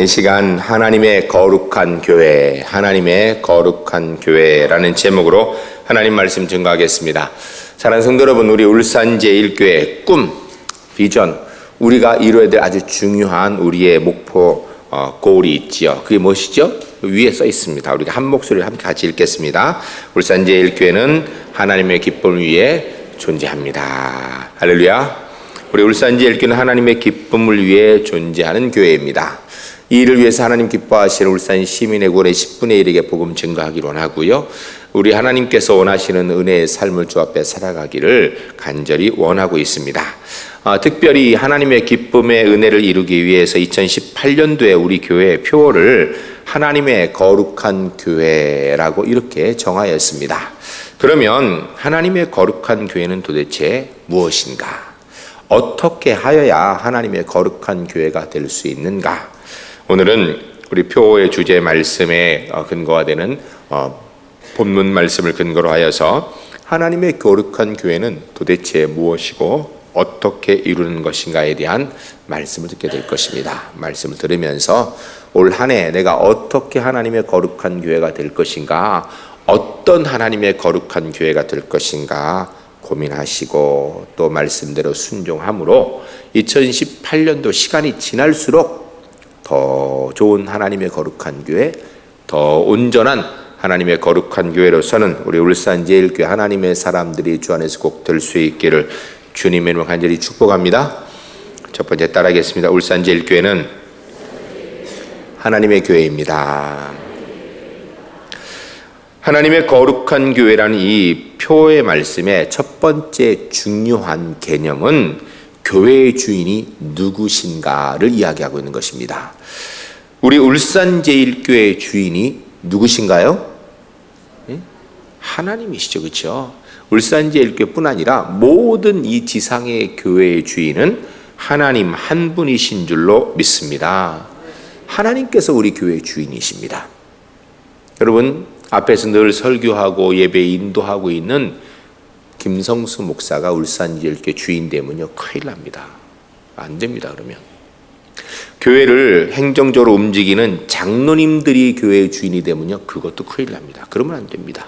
이 시간 하나님의 거룩한 교회, 하나님의 거룩한 교회라는 제목으로 하나님 말씀 증거하겠습니다. 사랑하는 성도 여러분, 우리 울산 제1교회 꿈, 비전, 우리가 이루어야 될 아주 중요한 우리의 목표, 골이 있지요. 그게 무엇이죠? 위에 써 있습니다. 우리가 한 목소리로 함께 같이 읽겠습니다. 울산 제1교회는 하나님의 기쁨을 위해 존재합니다. 할렐루야. 우리 울산 제1교회는 하나님의 기쁨을 위해 존재하는 교회입니다. 이 일을 위해서 하나님 기뻐하시는 울산 시민의 구원의 10분의 1에게 복음 증거하기로 원하고요. 우리 하나님께서 원하시는 은혜의 삶을 주 앞에 살아가기를 간절히 원하고 있습니다. 특별히 하나님의 기쁨의 은혜를 이루기 위해서 2018년도에 우리 교회의 표어를 하나님의 거룩한 교회라고 이렇게 정하였습니다. 그러면 하나님의 거룩한 교회는 도대체 무엇인가? 어떻게 하여야 하나님의 거룩한 교회가 될 수 있는가? 오늘은 우리 표의 주제 말씀에 근거가 되는 본문 말씀을 근거로 하여서 하나님의 거룩한 교회는 도대체 무엇이고 어떻게 이루는 것인가에 대한 말씀을 듣게 될 것입니다. 말씀을 들으면서 올 한 해 내가 어떻게 하나님의 거룩한 교회가 될 것인가, 어떤 하나님의 거룩한 교회가 될 것인가 고민하시고 또 말씀대로 순종함으로 2018년도 시간이 지날수록 더 좋은 하나님의 거룩한 교회, 더 온전한 하나님의 거룩한 교회로서는 우리 울산 제1교회 하나님의 사람들이 주 안에서 꼭 될 수 있기를 주님의 이름으로 간절히 축복합니다. 첫 번째 따라하겠습니다. 울산 제1교회는 하나님의 교회입니다. 하나님의 거룩한 교회라는 이 표의 말씀의 첫 번째 중요한 개념은 교회의 주인이 누구신가를 이야기하고 있는 것입니다. 우리 울산 제1교회의 주인이 누구신가요? 하나님이시죠. 그렇죠? 울산 제1교회뿐 아니라 모든 이 지상의 교회의 주인은 하나님 한 분이신 줄로 믿습니다. 하나님께서 우리 교회의 주인이십니다. 여러분, 앞에서 늘 설교하고 예배 인도하고 있는 김성수 목사가 울산 제1교회 주인 되면요, 큰일 납니다. 안 됩니다. 그러면 교회를 행정적으로 움직이는 장로님들이 교회의 주인이 되면요, 그것도 큰일 납니다. 그러면 안 됩니다.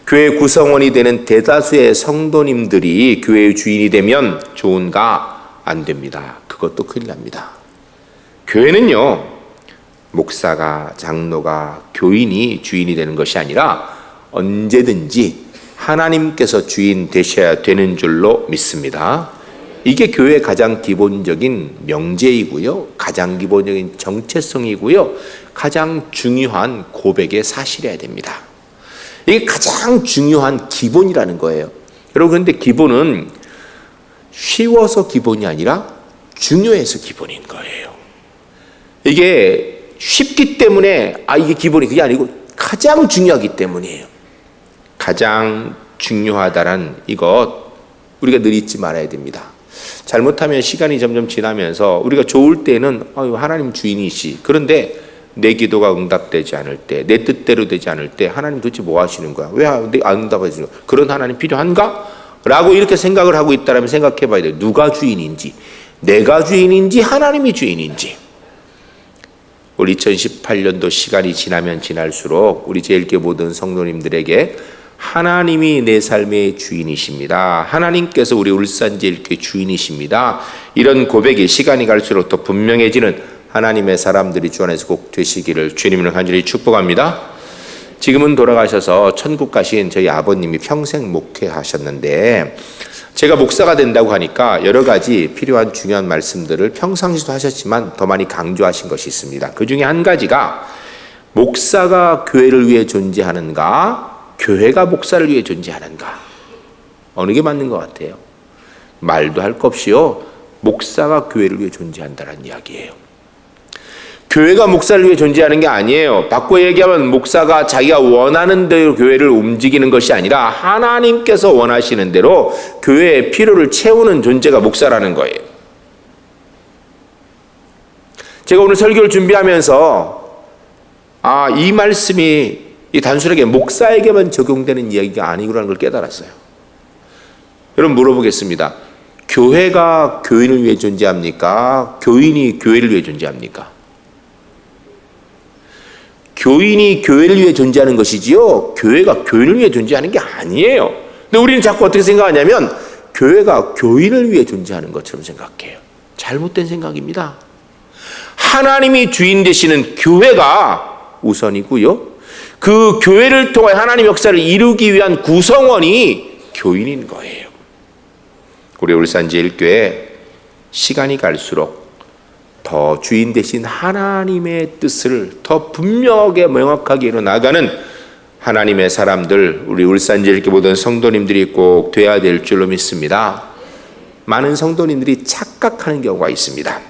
교회 구성원이 되는 대다수의 성도님들이 교회의 주인이 되면 좋은가? 안 됩니다. 그것도 큰일 납니다. 교회는요, 목사가, 장로가, 교인이 주인이 되는 것이 아니라 언제든지 하나님께서 주인 되셔야 되는 줄로 믿습니다. 이게 교회의 가장 기본적인 명제이고요, 가장 기본적인 정체성이고요, 가장 중요한 고백의 사실이어야 됩니다. 이게 가장 중요한 기본이라는 거예요. 여러분, 그런데 기본은 쉬워서 기본이 아니라 중요해서 기본인 거예요. 이게 쉽기 때문에 이게 기본이 그게 아니고 가장 중요하기 때문이에요. 가장 중요하다란 이것 우리가 늘 잊지 말아야 됩니다. 잘못하면 시간이 점점 지나면서 우리가 좋을 때는 하나님 주인이시, 그런데 내 기도가 응답되지 않을 때, 내 뜻대로 되지 않을 때 하나님 도대체 뭐 하시는 거야? 왜 안 응답해 주는 거야? 그런 하나님 필요한가? 라고 이렇게 생각을 하고 있다면 생각해 봐야 돼요. 누가 주인인지, 내가 주인인지 하나님이 주인인지. 우리 2018년도 시간이 지나면 지날수록 우리 제1교회 모든 성도님들에게 하나님이 내 삶의 주인이십니다. 하나님께서 우리 울산 제1교회 주인이십니다. 이런 고백이 시간이 갈수록 더 분명해지는 하나님의 사람들이 주 안에서 꼭 되시기를 주님을 간절히 축복합니다. 지금은 돌아가셔서 천국 가신 저희 아버님이 평생 목회하셨는데 제가 목사가 된다고 하니까 여러 가지 필요한 중요한 말씀들을 평상시도 하셨지만 더 많이 강조하신 것이 있습니다. 그 중에 한 가지가 목사가 교회를 위해 존재하는가, 교회가 목사를 위해 존재하는가. 어느 게 맞는 것 같아요? 말도 할 것 없이요, 목사가 교회를 위해 존재한다는 이야기예요. 교회가 목사를 위해 존재하는 게 아니에요. 바꿔 얘기하면 목사가 자기가 원하는 대로 교회를 움직이는 것이 아니라 하나님께서 원하시는 대로 교회의 필요를 채우는 존재가 목사라는 거예요. 제가 오늘 설교를 준비하면서 이 말씀이 단순하게 목사에게만 적용되는 이야기가 아니구나는 걸 깨달았어요. 여러분, 물어보겠습니다. 교회가 교인을 위해 존재합니까? 교인이 교회를 위해 존재합니까? 교인이 교회를 위해 존재하는 것이지요, 교회가 교인을 위해 존재하는 게 아니에요. 근데 우리는 자꾸 어떻게 생각하냐면 교회가 교인을 위해 존재하는 것처럼 생각해요. 잘못된 생각입니다. 하나님이 주인 되시는 교회가 우선이고요, 그 교회를 통해 하나님 역사를 이루기 위한 구성원이 교인인 거예요. 우리 울산제일교회 시간이 갈수록 더 주인 되신 하나님의 뜻을 더 분명하게 명확하게 이뤄나가는 하나님의 사람들, 우리 울산제일교회 모든 성도님들이 꼭 돼야 될 줄로 믿습니다. 많은 성도님들이 착각하는 경우가 있습니다.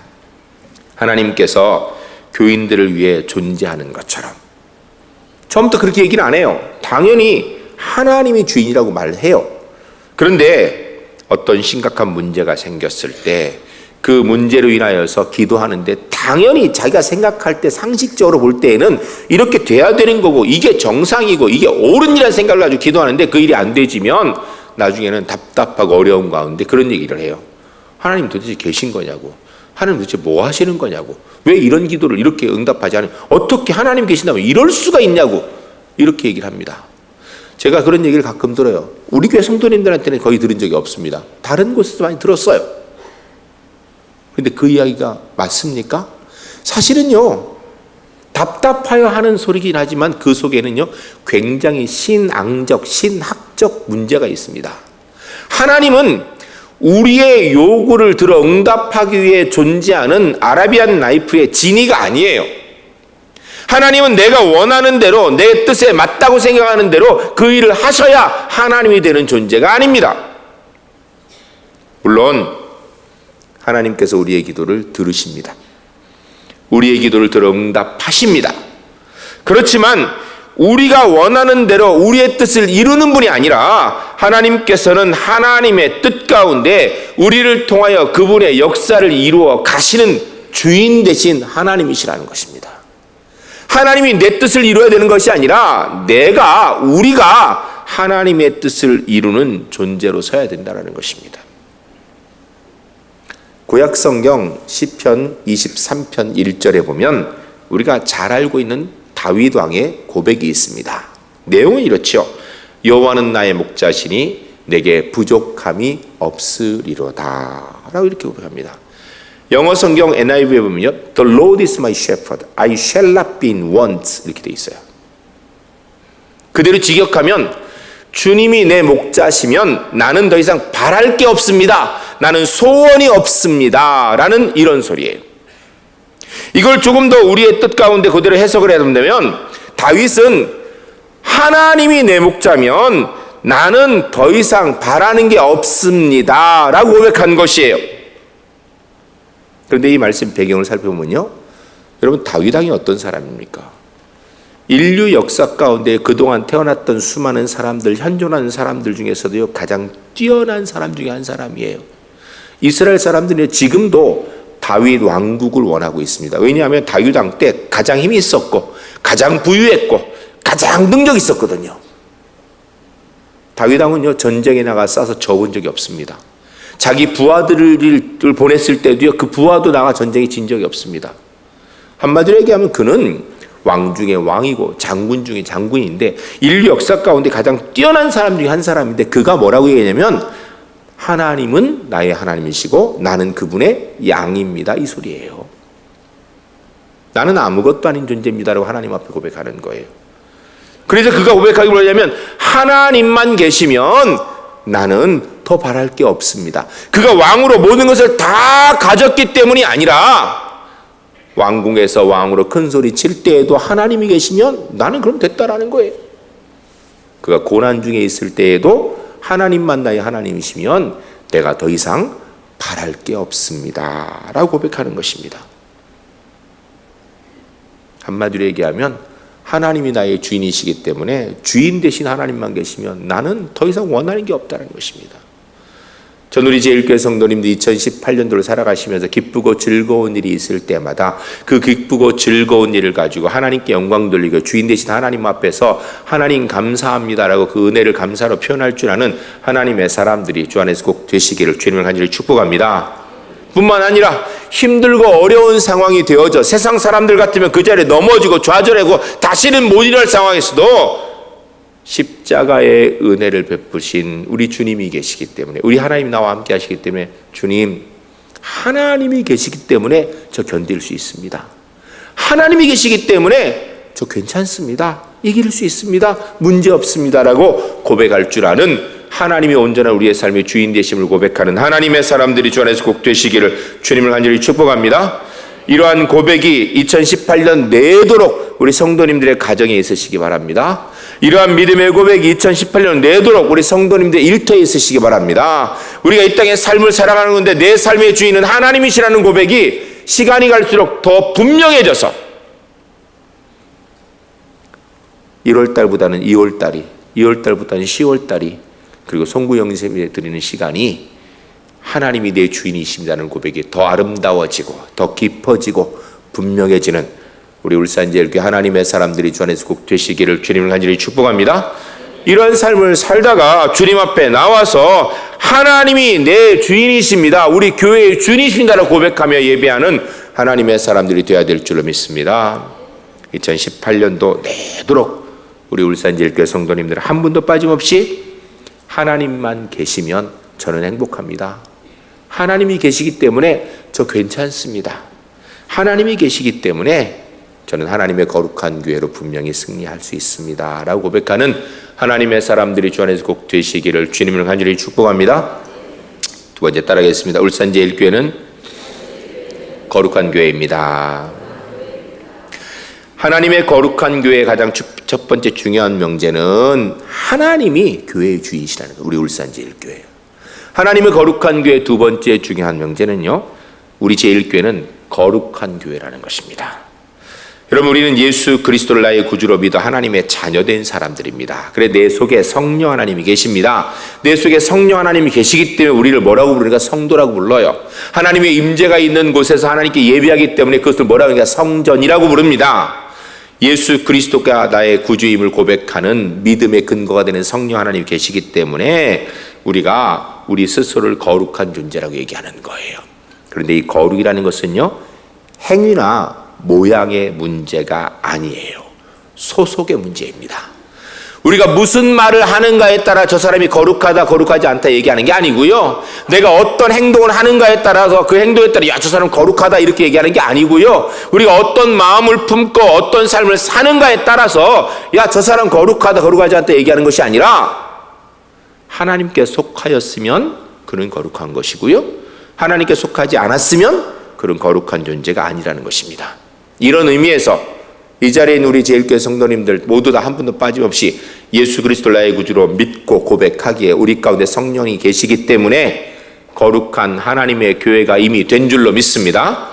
하나님께서 교인들을 위해 존재하는 것처럼. 처음부터 그렇게 얘기는 안 해요. 당연히 하나님이 주인이라고 말해요. 그런데 어떤 심각한 문제가 생겼을 때 그 문제로 인하여서 기도하는데 당연히 자기가 생각할 때 상식적으로 볼 때에는 이렇게 돼야 되는 거고 이게 정상이고 이게 옳은 일이라는 생각을 가지고 기도하는데 그 일이 안 되지면 나중에는 답답하고 어려운 가운데 그런 얘기를 해요. 하나님 도대체 계신 거냐고, 하나님 도대체 뭐 하시는 거냐고, 왜 이런 기도를 이렇게 응답하지 않아요, 어떻게 하나님 계신다면 이럴 수가 있냐고, 이렇게 얘기를 합니다. 제가 그런 얘기를 가끔 들어요. 우리 교회 성도님들한테는 거의 들은 적이 없습니다. 다른 곳에서 많이 들었어요. 그런데 그 이야기가 맞습니까? 사실은요, 답답하여 하는 소리긴 하지만 그 속에는요 굉장히 신앙적, 신학적 문제가 있습니다. 하나님은 우리의 요구를 들어 응답하기 위해 존재하는 아라비안 나이프의 지니가 아니에요. 하나님은 내가 원하는 대로, 내 뜻에 맞다고 생각하는 대로 그 일을 하셔야 하나님이 되는 존재가 아닙니다. 물론 하나님께서 우리의 기도를 들으십니다. 우리의 기도를 들어 응답하십니다. 그렇지만 우리가 원하는 대로 우리의 뜻을 이루는 분이 아니라 하나님께서는 하나님의 뜻 가운데 우리를 통하여 그분의 역사를 이루어 가시는 주인 되신 하나님이시라는 것입니다. 하나님이 내 뜻을 이루어야 되는 것이 아니라 우리가 하나님의 뜻을 이루는 존재로 서야 된다는 것입니다. 구약성경 시편 23편 1절에 보면 우리가 잘 알고 있는 다윗 왕의 고백이 있습니다. 내용은 이렇죠. 여호와는 나의 목자시니 내게 부족함이 없으리로다 라고 이렇게 고백합니다. 영어 성경 NIV에 보면요, The Lord is my shepherd, I shall not be in want 이렇게 돼 있어요. 그대로 직역하면 주님이 내 목자시면 나는 더 이상 바랄 게 없습니다, 나는 소원이 없습니다 라는 이런 소리예요. 이걸 조금 더 우리의 뜻 가운데 그대로 해석을 해야 된다면 다윗은 하나님이 내 목자면 나는 더 이상 바라는 게 없습니다 라고 고백한 것이에요. 그런데 이 말씀 배경을 살펴보면요, 여러분 다윗 왕이 어떤 사람입니까? 인류 역사 가운데 그동안 태어났던 수많은 사람들, 현존하는 사람들 중에서도 가장 뛰어난 사람 중에 한 사람이에요. 이스라엘 사람들이 지금도 다윗 왕국을 원하고 있습니다. 왜냐하면 다윗 왕 때 가장 힘이 있었고 가장 부유했고 가장 능력이 있었거든요. 다윗 왕은요 전쟁에 나가 싸서 져본 적이 없습니다. 자기 부하들을 보냈을 때도요 그 부하도 나가 전쟁에 진 적이 없습니다. 한마디로 얘기하면 그는 왕 중에 왕이고 장군 중에 장군인데 인류 역사 가운데 가장 뛰어난 사람 중에 한 사람인데 그가 뭐라고 얘기하냐면 하나님은 나의 하나님이시고 나는 그분의 양입니다 이 소리예요. 나는 아무것도 아닌 존재입니다라고 하나님 앞에 고백하는 거예요. 그래서 그가 고백하기 뭐냐면 하나님만 계시면 나는 더 바랄 게 없습니다. 그가 왕으로 모든 것을 다 가졌기 때문이 아니라 왕궁에서 왕으로 큰 소리 칠 때에도 하나님이 계시면 나는 그럼 됐다라는 거예요. 그가 고난 중에 있을 때에도 하나님만 나의 하나님이시면 내가 더 이상 바랄 게 없습니다 라고 고백하는 것입니다. 한마디로 얘기하면 하나님이 나의 주인이시기 때문에 주인 대신 하나님만 계시면 나는 더 이상 원하는 게 없다는 것입니다. 전 우리 제일교회 성도님들 2018년도를 살아가시면서 기쁘고 즐거운 일이 있을 때마다 그 기쁘고 즐거운 일을 가지고 하나님께 영광 돌리고 주인 되신 하나님 앞에서 하나님 감사합니다라고 그 은혜를 감사로 표현할 줄 아는 하나님의 사람들이 주 안에서 꼭 되시기를 주님을 간절히 축복합니다. 뿐만 아니라 힘들고 어려운 상황이 되어져 세상 사람들 같으면 그 자리에 넘어지고 좌절하고 다시는 못 일어날 상황에서도 십자가의 은혜를 베푸신 우리 주님이 계시기 때문에, 우리 하나님이 나와 함께 하시기 때문에, 주님, 하나님이 계시기 때문에 저 견딜 수 있습니다. 하나님이 계시기 때문에 저 괜찮습니다. 이길 수 있습니다. 문제 없습니다라고 고백할 줄 아는, 하나님이 온전한 우리의 삶의 주인 되심을 고백하는 하나님의 사람들이 주 안에서 꼭 되시기를 주님을 간절히 축복합니다. 이러한 고백이 2018년 내도록 우리 성도님들의 가정에 있으시기 바랍니다. 이러한 믿음의 고백이 2018년 내도록 우리 성도님들의 일터에 있으시기 바랍니다. 우리가 이 땅의 삶을 살아가는 건데 내 삶의 주인은 하나님이시라는 고백이 시간이 갈수록 더 분명해져서 1월달보다는 2월달이, 2월달보다는 10월달이, 그리고 송구영세에 드리는 시간이 하나님이 내 주인이십니다는 고백이 더 아름다워지고 더 깊어지고 분명해지는 우리 울산제일교회 하나님의 사람들이 주 안에서 꼭 되시기를 주님을 간절히 축복합니다. 이런 삶을 살다가 주님 앞에 나와서 하나님이 내 주인이십니다, 우리 교회의 주인이십니다라고 고백하며 예배하는 하나님의 사람들이 되어야 될 줄로 믿습니다. 2018년도 내도록 우리 울산제일교회 성도님들 한 분도 빠짐없이 하나님만 계시면 저는 행복합니다. 하나님이 계시기 때문에 저 괜찮습니다. 하나님이 계시기 때문에 저는 하나님의 거룩한 교회로 분명히 승리할 수 있습니다 라고 고백하는 하나님의 사람들이 주 안에서 꼭 되시기를 주님을 간절히 축복합니다. 두 번째 따라하겠습니다. 울산제일교회는 거룩한 교회입니다. 하나님의 거룩한 교회의 가장 첫 번째 중요한 명제는 하나님이 교회의 주인이시라는 거예요. 우리 울산제일교회 하나님의 거룩한 교회 두 번째 중요한 명제는요, 우리 제일교회는 거룩한 교회라는 것입니다. 여러분, 우리는 예수 그리스도를 나의 구주로 믿어 하나님의 자녀된 사람들입니다. 그래 내 속에 성령 하나님이 계십니다. 내 속에 성령 하나님이 계시기 때문에 우리를 뭐라고 부르니까 성도라고 불러요. 하나님의 임재가 있는 곳에서 하나님께 예배하기 때문에 그것을 뭐라고 하니까 성전이라고 부릅니다. 예수 그리스도가 나의 구주임을 고백하는 믿음의 근거가 되는 성령 하나님이 계시기 때문에 우리가 우리 스스로를 거룩한 존재라고 얘기하는 거예요. 그런데 이 거룩이라는 것은요, 행위나 모양의 문제가 아니에요. 소속의 문제입니다. 우리가 무슨 말을 하는가에 따라 저 사람이 거룩하다 거룩하지 않다 얘기하는 게 아니고요, 내가 어떤 행동을 하는가에 따라서 그 행동에 따라 야 저 사람 거룩하다 이렇게 얘기하는 게 아니고요, 우리가 어떤 마음을 품고 어떤 삶을 사는가에 따라서 야 저 사람 거룩하다 거룩하지 않다 얘기하는 것이 아니라, 하나님께 속하였으면 그는 거룩한 것이고요, 하나님께 속하지 않았으면 그는 거룩한 존재가 아니라는 것입니다. 이런 의미에서 이 자리에 있는 우리 제일교회 성도님들 모두 다 한 분도 빠짐없이 예수 그리스도를 나의 구주로 믿고 고백하기에 우리 가운데 성령이 계시기 때문에 거룩한 하나님의 교회가 이미 된 줄로 믿습니다.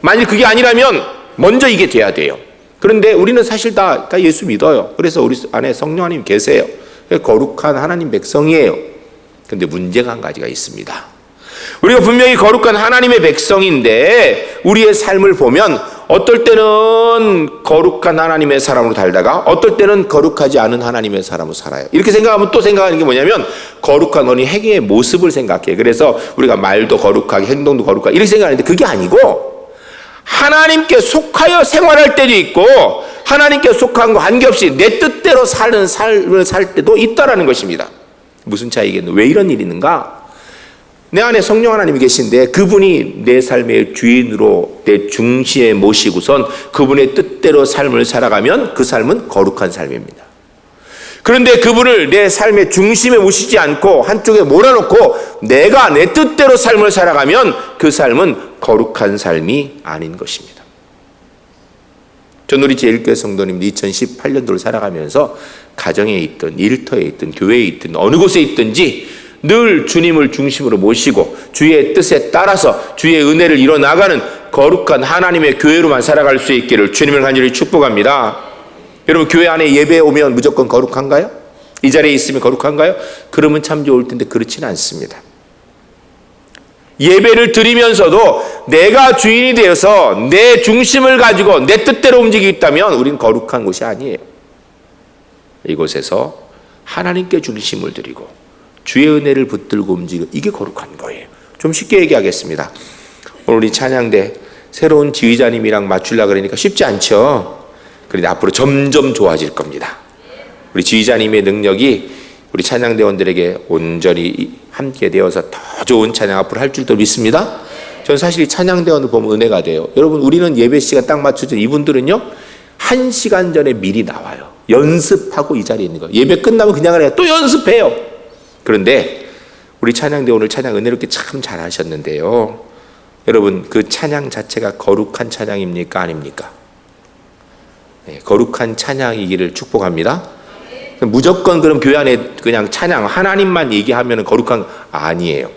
만일 그게 아니라면 먼저 이게 돼야 돼요. 그런데 우리는 사실 다 예수 믿어요. 그래서 우리 안에 성령 하나님 계세요. 거룩한 하나님 백성이에요. 그런데 문제가 한 가지가 있습니다. 우리가 분명히 거룩한 하나님의 백성인데 우리의 삶을 보면 어떨 때는 거룩한 하나님의 사람으로 살다가 어떨 때는 거룩하지 않은 하나님의 사람으로 살아요. 이렇게 생각하면 또 생각하는 게 뭐냐면 거룩한 어린 행위의 모습을 생각해요. 그래서 우리가 말도 거룩하게 행동도 거룩하게 이렇게 생각하는데 그게 아니고, 하나님께 속하여 생활할 때도 있고 하나님께 속한 거 관계없이 내 뜻대로 사는 삶을 살 때도 있다라는 것입니다. 무슨 차이겠노? 왜 이런 일이 있는가? 내 안에 성령 하나님이 계신데 그분이 내 삶의 주인으로 내 중심에 모시고선 그분의 뜻대로 삶을 살아가면 그 삶은 거룩한 삶입니다. 그런데 그분을 내 삶의 중심에 모시지 않고 한쪽에 몰아놓고 내가 내 뜻대로 삶을 살아가면 그 삶은 거룩한 삶이 아닌 것입니다. 전 우리 제일교회 성도님들 2018년도를 살아가면서 가정에 있든 일터에 있든 교회에 있든 어느 곳에 있든지 늘 주님을 중심으로 모시고 주의 뜻에 따라서 주의 은혜를 이뤄나가는 거룩한 하나님의 교회로만 살아갈 수 있기를 주님을 간절히 축복합니다. 여러분, 교회 안에 예배에 오면 무조건 거룩한가요? 이 자리에 있으면 거룩한가요? 그러면 참 좋을 텐데 그렇지는 않습니다. 예배를 드리면서도 내가 주인이 되어서 내 중심을 가지고 내 뜻대로 움직이고 있다면 우리는 거룩한 곳이 아니에요. 이곳에서 하나님께 중심을 드리고 주의 은혜를 붙들고 움직이고, 이게 거룩한 거예요. 좀 쉽게 얘기하겠습니다. 오늘 우리 찬양대 새로운 지휘자님이랑 맞추려고 그러니까 쉽지 않죠. 그런데 앞으로 점점 좋아질 겁니다. 우리 지휘자님의 능력이 우리 찬양대원들에게 온전히 함께 되어서 더 좋은 찬양 앞으로 할 줄도 믿습니다. 저는 사실 이 찬양대원을 보면 은혜가 돼요. 여러분, 우리는 예배 시간 딱 맞추죠. 이분들은요 1시간 전에 미리 나와요. 연습하고 이 자리에 있는 거예요. 예배 끝나면 그냥 그래요. 또 연습해요. 그런데 우리 찬양대 오늘 찬양 은혜롭게 참 잘하셨는데요. 여러분, 그 찬양 자체가 거룩한 찬양입니까? 아닙니까? 네, 거룩한 찬양이기를 축복합니다. 무조건 그럼 교회 안에 그냥 찬양 하나님만 얘기하면 거룩한 아니에요.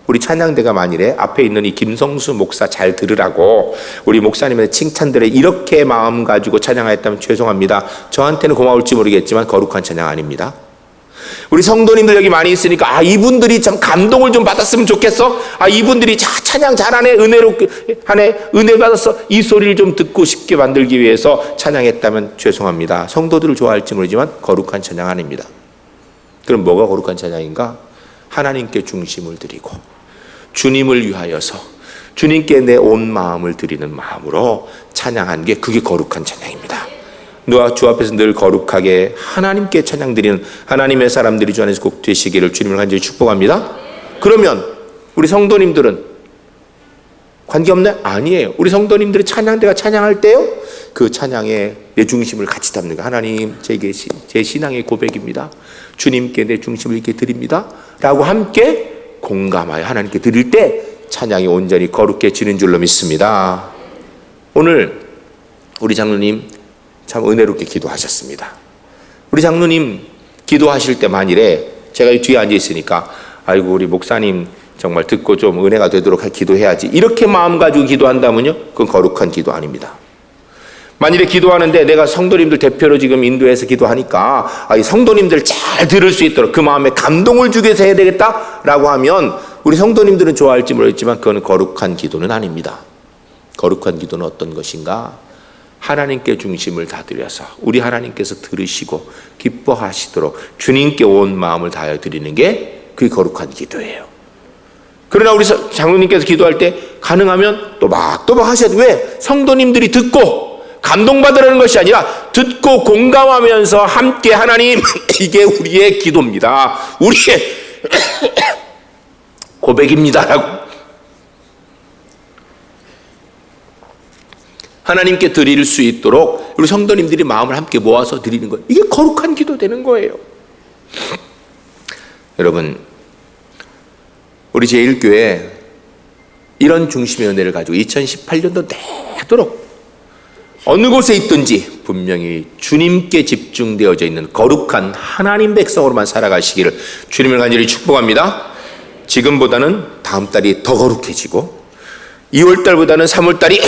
우리 찬양대가 만일에 앞에 있는 이 김성수 목사 잘 들으라고 우리 목사님의 칭찬들에 이렇게 마음 가지고 찬양하였다면 죄송합니다. 저한테는 고마울지 모르겠지만 거룩한 찬양 아닙니다. 우리 성도님들 여기 많이 있으니까 이분들이 참 감동을 좀 받았으면 좋겠어. 이분들이 찬양 잘하네, 은혜롭게 하네, 은혜 받았어, 이 소리를 좀 듣고 싶게 만들기 위해서 찬양했다면 죄송합니다. 성도들을 좋아할지 모르지만 거룩한 찬양 아닙니다. 그럼 뭐가 거룩한 찬양인가? 하나님께 중심을 드리고 주님을 위하여서 주님께 내 온 마음을 드리는 마음으로 찬양한 게 그게 거룩한 찬양입니다. 누가 주 앞에서 늘 거룩하게 하나님께 찬양 드리는 하나님의 사람들이 주 안에서 꼭 되시기를 주님을 간절히 축복합니다. 그러면 우리 성도님들은 관계없나요? 아니에요. 우리 성도님들이 찬양대가 찬양할 때요, 그 찬양에 내 중심을 같이 담는 거. 하나님, 제 신앙의 고백입니다. 주님께 내 중심을 이렇게 드립니다 라고 함께 공감하여 하나님께 드릴 때 찬양이 온전히 거룩해지는 줄로 믿습니다. 오늘 우리 장로님 참 은혜롭게 기도하셨습니다. 우리 장로님 기도하실 때 만일에 제가 이 뒤에 앉아 있으니까 아이고 우리 목사님 정말 듣고 좀 은혜가 되도록 기도해야지 이렇게 마음 가지고 기도한다면요, 그건 거룩한 기도 아닙니다. 만일에 기도하는데 내가 성도님들 대표로 지금 인도해서 기도하니까 이 성도님들 잘 들을 수 있도록 그 마음에 감동을 주기 위해서 해야 되겠다라고 하면 우리 성도님들은 좋아할지 모르겠지만 그건 거룩한 기도는 아닙니다. 거룩한 기도는 어떤 것인가? 하나님께 중심을 다 드려서 우리 하나님께서 들으시고 기뻐하시도록 주님께 온 마음을 다하여 드리는 게 그게 거룩한 기도예요. 그러나 우리 장로님께서 기도할 때 가능하면 또박또박 하셔야 돼요. 왜? 성도님들이 듣고 감동받으라는 것이 아니라 듣고 공감하면서 함께 하나님 이게 우리의 기도입니다. 우리의 고백입니다라고 하나님께 드릴 수 있도록 우리 성도님들이 마음을 함께 모아서 드리는 거예요. 이게 거룩한 기도 되는 거예요. 여러분, 우리 제1교회 이런 중심의 은혜를 가지고 2018년도 내도록 어느 곳에 있든지 분명히 주님께 집중되어져 있는 거룩한 하나님 백성으로만 살아가시기를 주님을 간절히 축복합니다. 지금보다는 다음 달이 더 거룩해지고 2월달보다는 3월달이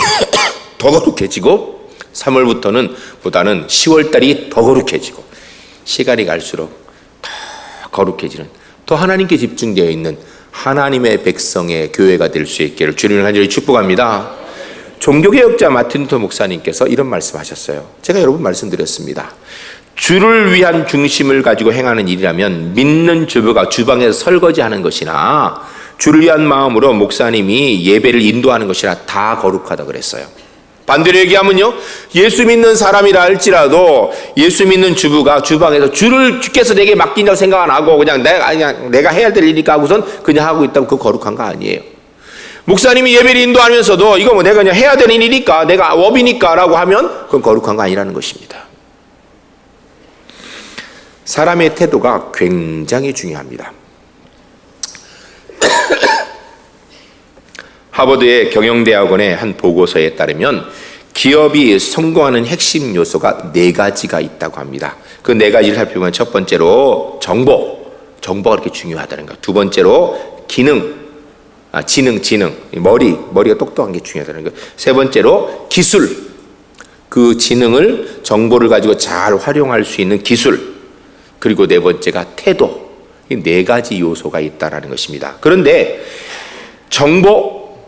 더 거룩해지고 3월부터는 보다는 10월달이 더 거룩해지고 시간이 갈수록 더 거룩해지는 더 하나님께 집중되어 있는 하나님의 백성의 교회가 될 수 있기를 주님을 간절히 축복합니다. 종교개혁자 마틴 루터 목사님께서 이런 말씀하셨어요. 제가 여러 번 말씀드렸습니다. 주를 위한 중심을 가지고 행하는 일이라면 믿는 주부가 주방에서 설거지하는 것이나 주를 위한 마음으로 목사님이 예배를 인도하는 것이나 다 거룩하다 그랬어요. 반대로 얘기하면요, 예수 믿는 사람이라 할지라도 예수 믿는 주부가 주방에서 주께서 내게 맡긴다고 생각 안 하고 그냥 내가 해야 될 일이니까 하고선 그냥 하고 있다면 그거 거룩한 거 아니에요. 목사님이 예배를 인도하면서도 이거 뭐 내가 그냥 해야 되는 일이니까 내가 업이니까 라고 하면 그건 거룩한 거 아니라는 것입니다. 사람의 태도가 굉장히 중요합니다. 하버드의 경영대학원의 한 보고서에 따르면 기업이 성공하는 핵심 요소가 4가지가 있다고 합니다. 그 4가지를 살펴보면 첫 번째로 정보가 그렇게 중요하다는 것. 두 번째로 지능, 머리가 똑똑한 게 중요하다는 것. 세 번째로 기술, 그 지능을 정보를 가지고 잘 활용할 수 있는 기술. 그리고 네 번째가 태도. 이 4가지 요소가 있다라는 것입니다. 그런데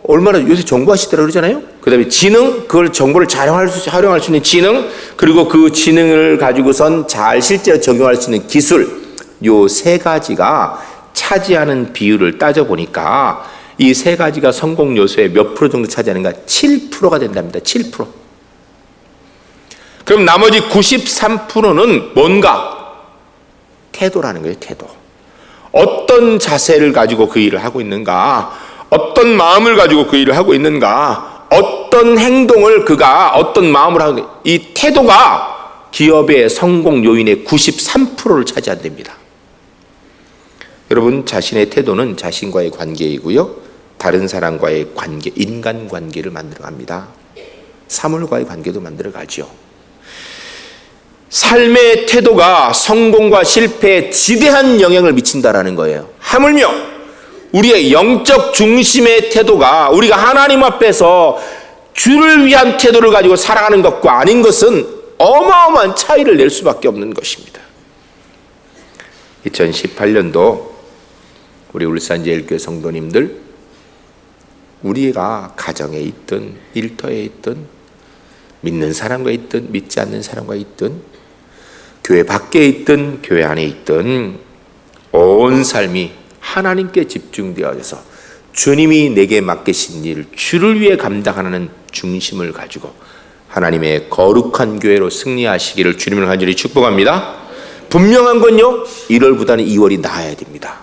얼마나 요새 정보화시대라고 그러잖아요. 그 다음에 지능, 그걸 정보를 잘 활용할 수 있는 지능, 그리고 그 지능을 가지고선 잘 실제로 적용할 수 있는 기술, 요 3가지가 차지하는 비율을 따져보니까 이 세 가지가 성공 요소의 몇 프로 정도 차지하는가? 7%가 된답니다. 7%. 그럼 나머지 93%는 뭔가? 태도라는 거예요. 태도. 어떤 자세를 가지고 그 일을 하고 있는가? 어떤 마음을 가지고 그 일을 하고 있는가? 어떤 행동을 그가 어떤 마음을 하고 있는가? 이 태도가 기업의 성공 요인의 93%를 차지한답니다. 여러분, 자신의 태도는 자신과의 관계이고요, 다른 사람과의 관계, 인간관계를 만들어갑니다. 사물과의 관계도 만들어가죠. 삶의 태도가 성공과 실패에 지대한 영향을 미친다라는 거예요. 하물며 우리의 영적 중심의 태도가 우리가 하나님 앞에서 주를 위한 태도를 가지고 살아가는 것과 아닌 것은 어마어마한 차이를 낼 수밖에 없는 것입니다. 2018년도 우리 울산제일교회 성도님들, 우리가 가정에 있든 일터에 있든 믿는 사람과 있든 믿지 않는 사람과 있든 교회 밖에 있든 교회 안에 있든 온 삶이 하나님께 집중되어져서 주님이 내게 맡기신 일을 주를 위해 감당하는 중심을 가지고 하나님의 거룩한 교회로 승리하시기를 주님을 간절히 축복합니다. 분명한 건요, 1월보다는 2월이 나아야 됩니다.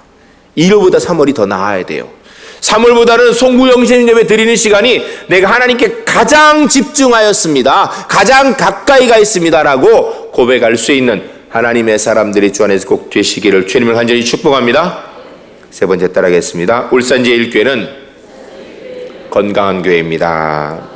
1월보다 3월이 더 나아야 돼요. 3월보다는 송구영신 예배 드리는 시간이 내가 하나님께 가장 집중하였습니다, 가장 가까이 가 있습니다라고 고백할 수 있는 하나님의 사람들이 주 안에서 꼭 되시기를 주님을 간절히 축복합니다. 세 번째 따라하겠습니다. 울산제일교회는 건강한 교회입니다.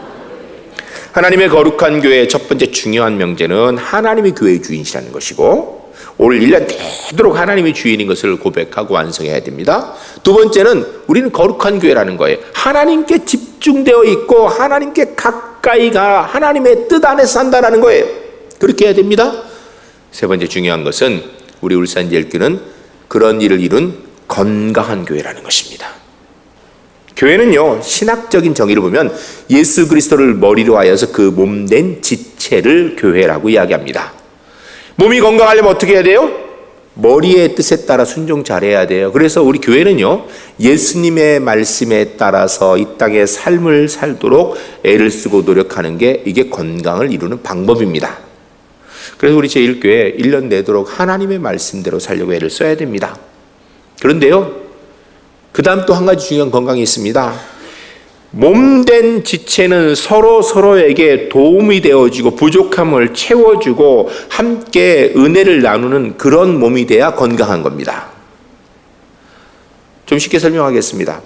하나님의 거룩한 교회의 첫 번째 중요한 명제는 하나님이 교회의 주인이시라는 것이고, 올 1년 되도록 하나님이 주인인 것을 고백하고 완성해야 됩니다. 두 번째는 우리는 거룩한 교회라는 거예요. 하나님께 집중되어 있고 하나님께 가까이 가 하나님의 뜻 안에 산다는 거예요. 그렇게 해야 됩니다. 세 번째 중요한 것은 우리 울산제일교회는 그런 일을 이룬 건강한 교회라는 것입니다. 교회는요, 신학적인 정의를 보면 예수 그리스도를 머리로 하여서 그 몸된 지체를 교회라고 이야기합니다. 몸이 건강하려면 어떻게 해야 돼요? 머리의 뜻에 따라 순종 잘해야 돼요. 그래서 우리 교회는요, 예수님의 말씀에 따라서 이 땅의 삶을 살도록 애를 쓰고 노력하는 게 이게 건강을 이루는 방법입니다. 그래서 우리 제1교회 1년 내도록 하나님의 말씀대로 살려고 애를 써야 됩니다. 그런데요, 그 다음 또 한 가지 중요한 건강이 있습니다. 몸된 지체는 서로에게 도움이 되어주고 부족함을 채워주고 함께 은혜를 나누는 그런 몸이 돼야 건강한 겁니다. 좀 쉽게 설명하겠습니다.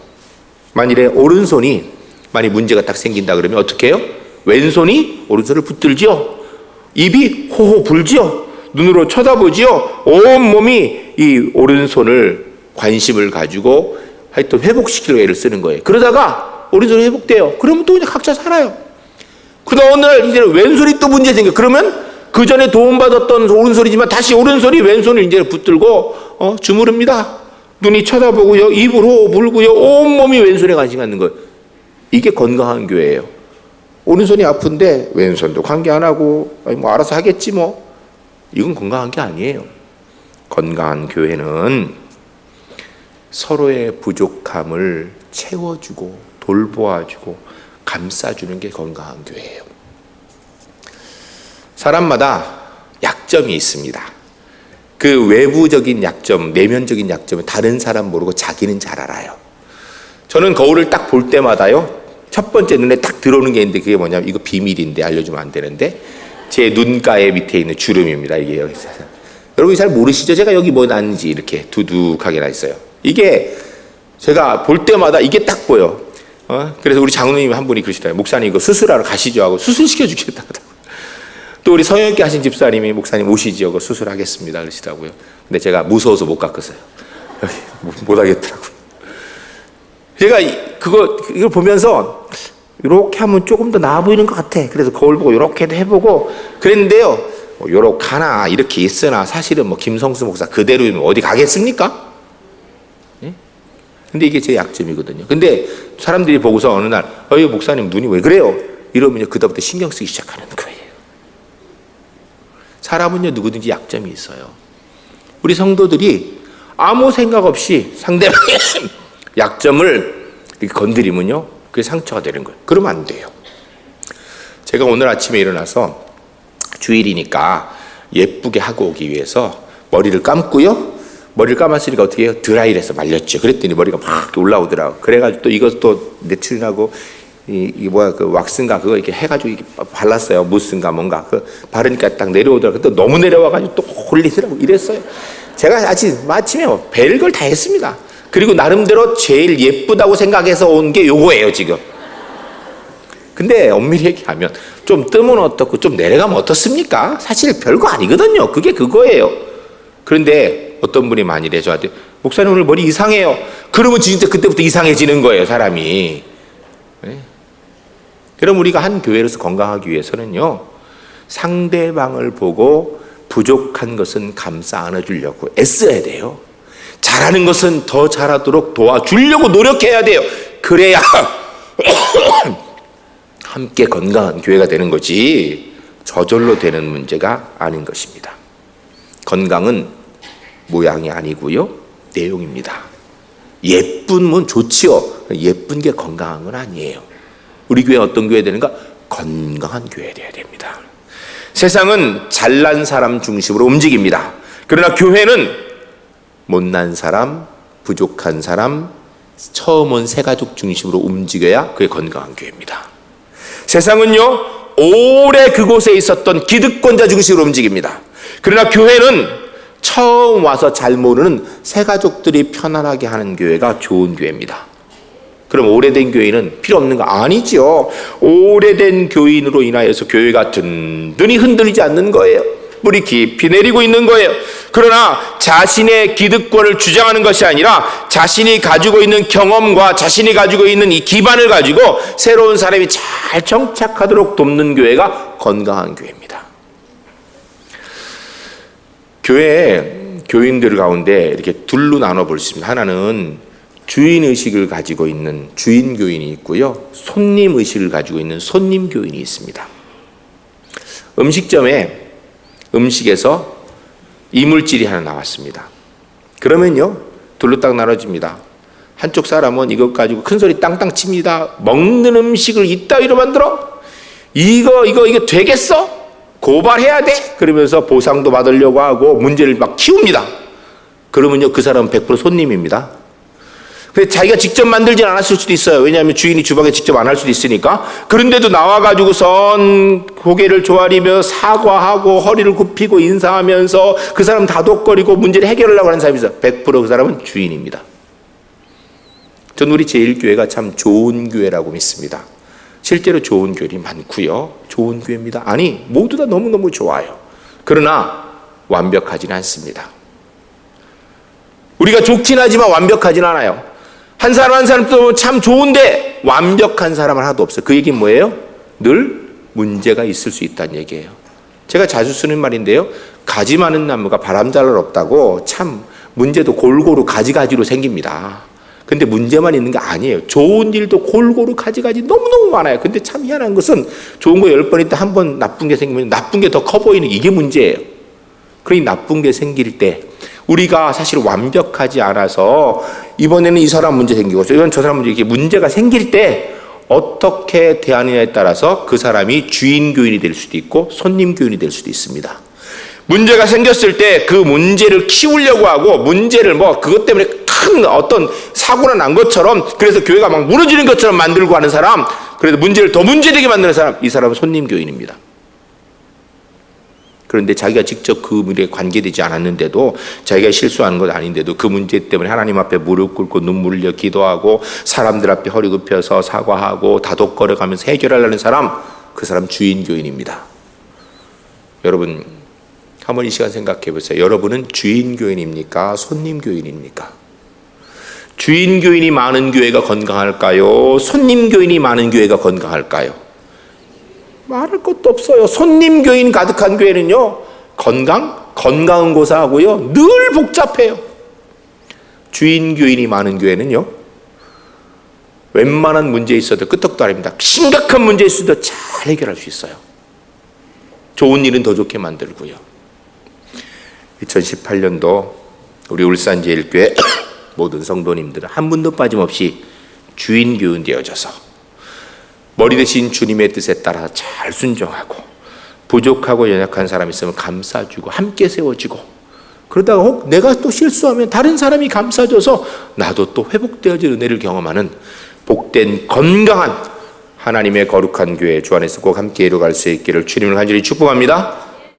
만일에 오른손이 만약 문제가 딱 생긴다 그러면 어떻게 해요? 왼손이 오른손을 붙들지요, 입이 호호 불지요, 눈으로 쳐다보지요, 온 몸이 이 오른손을 관심을 가지고 하여튼 회복시키려고 애를 쓰는 거예요. 그러다가 오른손이 회복돼요. 그러면 또 그냥 각자 살아요. 그러다 어느 날 이제 왼손이 또 문제 생겨. 그러면 그 전에 도움받았던 오른손이지만 다시 오른손이 왼손을 이제 붙들고 주무릅니다. 눈이 쳐다보고요, 입으로 불고요, 온몸이 왼손에 관심 갖는 거예요. 이게 건강한 교회예요. 오른손이 아픈데 왼손도 관계 안 하고 뭐 알아서 하겠지 뭐. 이건 건강한 게 아니에요. 건강한 교회는 서로의 부족함을 채워주고 돌보아주고 감싸주는 게 건강한 교회예요. 사람마다 약점이 있습니다. 그 외부적인 약점, 내면적인 약점을 다른 사람 모르고 자기는 잘 알아요. 저는 거울을 딱 볼 때마다요, 첫 번째 눈에 딱 들어오는 게 있는데 그게 뭐냐면, 이거 비밀인데 알려주면 안 되는데, 제 눈가에 밑에 있는 주름입니다. 이게 여러분이 잘 모르시죠? 제가 여기 뭐 났는지 이렇게 두둑하게 나 있어요. 이게 제가 볼 때마다 이게 딱 보여. 그래서 우리 장로님 한 분이 그러시더라고요. 목사님 이거 수술하러 가시죠 하고 수술시켜 주겠다고. 또 우리 성형외과 하신 집사님이 목사님 오시죠 하고 수술하겠습니다 그러시더라고요. 근데 제가 무서워서 못 깎았어요. 못 하겠더라고요. 제가 이걸 보면서 이렇게 하면 조금 더 나아 보이는 것 같아. 그래서 거울 보고 이렇게도 해보고 그랬는데요, 요렇게 하나 이렇게 있으나 사실은 뭐 김성수 목사 그대로면 어디 가겠습니까? 근데 이게 제 약점이거든요. 근데 사람들이 보고서 어느 날 목사님 눈이 왜 그래요? 이러면 그다음부터 신경 쓰기 시작하는 거예요. 사람은요, 누구든지 약점이 있어요. 우리 성도들이 아무 생각 없이 상대방의 약점을 이렇게 건드리면요, 그게 상처가 되는 거예요. 그러면 안 돼요. 제가 오늘 아침에 일어나서 주일이니까 예쁘게 하고 오기 위해서 머리를 감고요. 머리를 감았으니까 어떻게 해요? 드라이를 해서 말렸죠. 그랬더니 머리가 막 올라오더라고. 그래가지고 또 이것도 내추럴하고 이 뭐야 그 왁스인가 그거 이렇게 해가지고 이렇게 발랐어요. 무스인가 뭔가 그 바르니까 딱 내려오더라고. 또 너무 내려와가지고 또 홀리더라고. 이랬어요. 제가 아침에 뭐 별걸 다 했습니다. 그리고 나름대로 제일 예쁘다고 생각해서 온 게 요거예요 지금. 근데 엄밀히 얘기하면 좀 뜨면 어떻고 좀 내려가면 어떻습니까? 사실 별거 아니거든요. 그게 그거예요. 그런데 어떤 분이 만일에 저한테 목사님 오늘 머리 이상해요. 그러면 진짜 그때부터 이상해지는 거예요 사람이. 네? 그럼 우리가 한 교회로서 건강하기 위해서는요, 상대방을 보고 부족한 것은 감싸 안아주려고 애써야 돼요. 잘하는 것은 더 잘하도록 도와주려고 노력해야 돼요. 그래야 함께 건강한 교회가 되는 거지 저절로 되는 문제가 아닌 것입니다. 건강은 모양이 아니고요, 내용입니다. 예쁘면 좋지요. 예쁜 게 건강한 건 아니에요. 우리 교회 어떤 교회 되는가? 건강한 교회 되어야 됩니다. 세상은 잘난 사람 중심으로 움직입니다. 그러나 교회는 못난 사람, 부족한 사람, 처음 온 새가족 중심으로 움직여야 그게 건강한 교회입니다. 세상은요, 오래 그곳에 있었던 기득권자 중심으로 움직입니다. 그러나 교회는 처음 와서 잘 모르는 새가족들이 편안하게 하는 교회가 좋은 교회입니다. 그럼 오래된 교인은 필요 없는 거 아니죠. 오래된 교인으로 인하여서 교회가 든든히 흔들리지 않는 거예요. 뿌리 깊이 내리고 있는 거예요. 그러나 자신의 기득권을 주장하는 것이 아니라 자신이 가지고 있는 경험과 자신이 가지고 있는 이 기반을 가지고 새로운 사람이 잘 정착하도록 돕는 교회가 건강한 교회입니다. 교회 교인들 가운데 이렇게 둘로 나눠 볼 수 있습니다. 하나는 주인의식을 가지고 있는 주인 교인이 있고요, 손님의식을 가지고 있는 손님 교인이 있습니다. 음식점에 음식에서 이물질이 하나 나왔습니다. 그러면요, 둘로 딱 나눠집니다. 한쪽 사람은 이것 가지고 큰 소리 땅땅 칩니다. 먹는 음식을 이따위로 만들어? 이거 되겠어? 고발해야 돼? 그러면서 보상도 받으려고 하고 문제를 막 키웁니다. 그러면요, 그 사람은 100% 손님입니다. 근데 자기가 직접 만들진 않았을 수도 있어요. 왜냐하면 주인이 주방에 직접 안 할 수도 있으니까. 그런데도 나와가지고선 고개를 조아리며 사과하고 허리를 굽히고 인사하면서 그 사람 다독거리고 문제를 해결하려고 하는 사람이 있어요. 100% 그 사람은 주인입니다. 전 우리 제1교회가 참 좋은 교회라고 믿습니다. 실제로 좋은 교회들이 많고요, 좋은 교회입니다. 아니, 모두 다 너무너무 좋아요. 그러나 완벽하지는 않습니다. 우리가 좋긴 하지만 완벽하진 않아요. 한 사람 한 사람도 참 좋은데 완벽한 사람은 하나도 없어요. 그 얘기는 뭐예요? 늘 문제가 있을 수 있다는 얘기예요. 제가 자주 쓰는 말인데요, 가지 많은 나무가 바람 잘 날 없다고. 참 문제도 골고루 가지가지로 생깁니다. 근데 문제만 있는 게 아니에요. 좋은 일도 골고루 가지가지 너무너무 많아요. 근데 참 희한한 것은 좋은 거 10번 있다 한 번 나쁜 게 생기면 나쁜 게 더 커 보이는 이게 문제예요. 그러니 나쁜 게 생길 때 우리가 사실 완벽하지 않아서 이번에는 이 사람 문제 생기고 이번 저 사람 문제, 이렇게 문제가 생길 때 어떻게 대하느냐에 따라서 그 사람이 주인 교인이 될 수도 있고 손님 교인이 될 수도 있습니다. 문제가 생겼을 때 그 문제를 키우려고 하고 문제를 그것 때문에 큰 어떤 사고가 난 것처럼, 그래서 교회가 막 무너지는 것처럼 만들고 하는 사람, 그래서 문제를 더 문제되게 만드는 사람, 이 사람은 손님 교인입니다. 그런데 자기가 직접 그 문제에 관계되지 않았는데도, 자기가 실수하는 것 아닌데도 그 문제 때문에 하나님 앞에 무릎 꿇고 눈물을 흘려 기도하고 사람들 앞에 허리 굽혀서 사과하고 다독거려가면서 해결하려는 사람, 그 사람 주인 교인입니다. 여러분, 한번 이 시간 생각해 보세요. 여러분은 주인 교인입니까? 손님 교인입니까? 주인 교인이 많은 교회가 건강할까요? 손님 교인이 많은 교회가 건강할까요? 말할 것도 없어요. 손님 교인 가득한 교회는요, 건강은 고사하고요, 늘 복잡해요. 주인 교인이 많은 교회는요, 웬만한 문제 있어도 끄떡도 아닙니다. 심각한 문제 있어도 잘 해결할 수 있어요. 좋은 일은 더 좋게 만들고요. 2018년도 우리 울산제일교회 모든 성도님들은 한 분도 빠짐없이 주인 교훈 되어져서 머리 대신 주님의 뜻에 따라 잘 순종하고 부족하고 연약한 사람이 있으면 감싸주고 함께 세워지고 그러다가 혹 내가 또 실수하면 다른 사람이 감싸줘서 나도 또 회복되어질 은혜를 경험하는 복된 건강한 하나님의 거룩한 교회 주 안에서 꼭 함께 이루어갈 수 있기를 주님을 간절히 축복합니다.